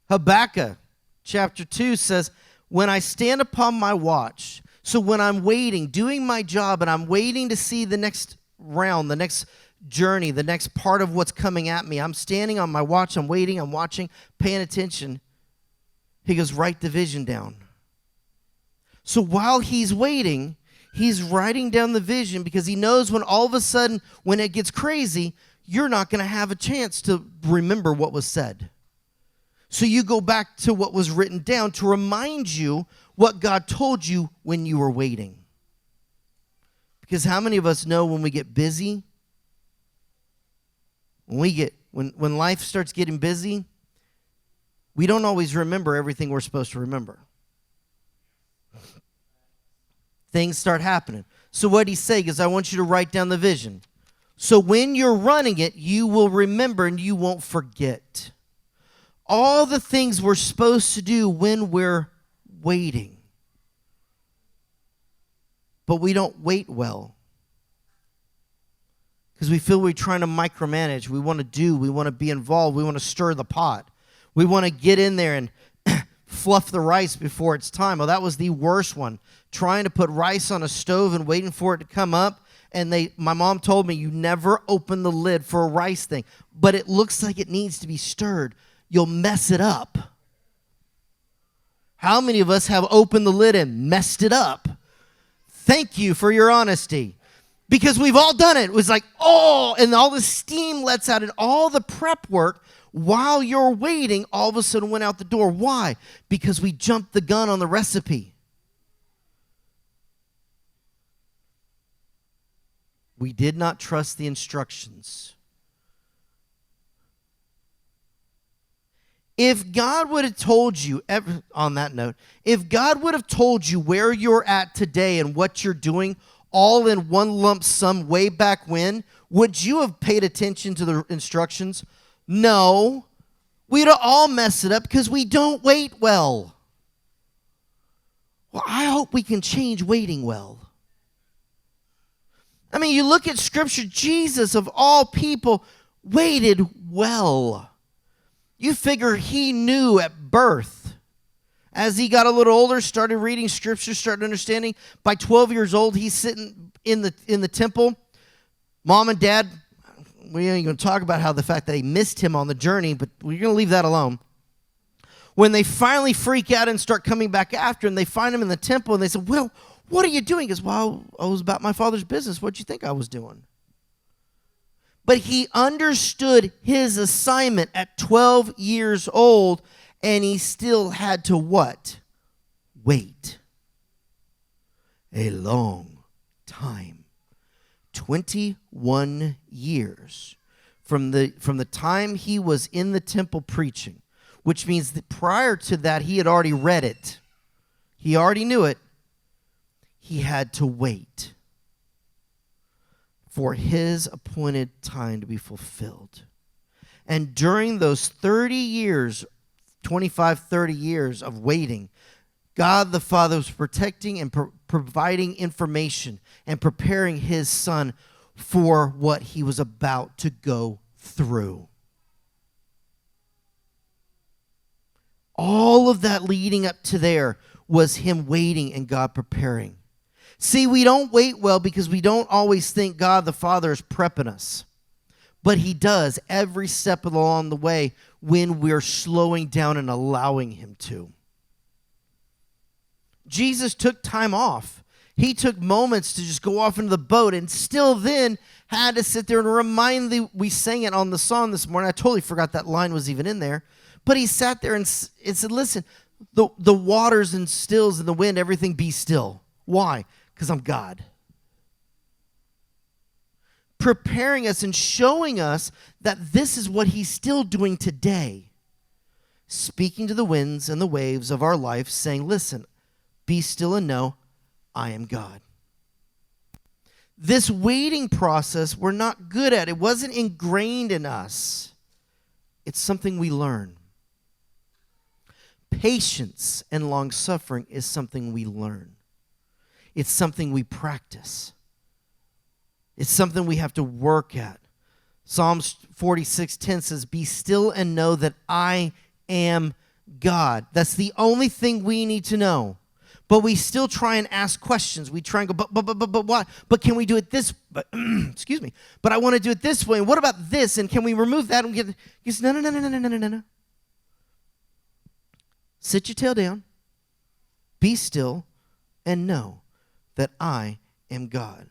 Habakkuk chapter 2 says, when I stand upon my watch, so when I'm waiting, doing my job, and I'm waiting to see the next round, the next journey, the next part of what's coming at me, I'm standing on my watch, I'm waiting, I'm watching, paying attention. He goes, write the vision down. So while he's waiting, he's writing down the vision because he knows when all of a sudden, when it gets crazy, you're not going to have a chance to remember what was said. So you go back to what was written down to remind you what God told you when you were waiting. Because how many of us know when we get busy, when life starts getting busy, we don't always remember everything we're supposed to remember. Things start happening. So what he's saying is, I want you to write down the vision. So when you're running it, you will remember and you won't forget. All the things we're supposed to do when we're waiting. But we don't wait well. Because we feel we're trying to micromanage. We want to be involved. We want to stir the pot. We want to get in there and fluff the rice before it's time. Well, that was the worst one. Trying to put rice on a stove and waiting for it to come up. And my mom told me, you never open the lid for a rice thing. But it looks like it needs to be stirred. You'll mess it up. How many of us have opened the lid and messed it up? Thank you for your honesty. Because we've all done it. It was like, oh, and all the steam lets out and all the prep work while you're waiting all of a sudden went out the door. Why? Because we jumped the gun on the recipe. We did not trust the instructions. If God would have told you, on that note, if God would have told you where you're at today and what you're doing all in one lump sum way back when, would you have paid attention to the instructions? No. We'd all mess it up because we don't wait well. Well, I hope we can change waiting well. I mean, you look at Scripture, Jesus, of all people, waited well. You figure he knew at birth. As he got a little older, started reading Scripture, started understanding. By 12 years old, he's sitting in the temple. Mom and Dad, we ain't going to talk about how the fact that they missed him on the journey, but we're going to leave that alone. When they finally freak out and start coming back after him, they find him in the temple, and they say, well, what are you doing? He goes, well, I was about my Father's business. What'd you think I was doing? But he understood his assignment at 12 years old, and he still had to what? Wait. A long time. 21 years from the time he was in the temple preaching, which means that prior to that, he had already read it. He already knew it. He had to wait for his appointed time to be fulfilled. And during those 30 years, 25, 30 years of waiting, God the Father was protecting and providing information and preparing his son for what he was about to go through. All of that leading up to there was him waiting and God preparing. See, we don't wait well because we don't always think God the Father is prepping us. But he does every step along the way when we're slowing down and allowing him to. Jesus took time off. He took moments to just go off into the boat and still then had to sit there and remind we sang it on the song this morning. I totally forgot that line was even in there. But he sat there and said, listen, the waters and stills and the wind, everything be still. Why? Because I'm God. Preparing us and showing us that this is what he's still doing today. Speaking to the winds and the waves of our life, saying, listen, be still and know I am God. This waiting process, we're not good at. It wasn't ingrained in us. It's something we learn. Patience and long-suffering is something we learn. It's something we practice. It's something we have to work at. Psalms 46:10 says, be still and know that I am God. That's the only thing we need to know. But we still try and ask questions. We try and go, but why? But can we do it this? But excuse me. But I want to do it this way. And what about this? And can we remove that? And get? Yes, no. Sit your tail down. Be still, and know that I am God.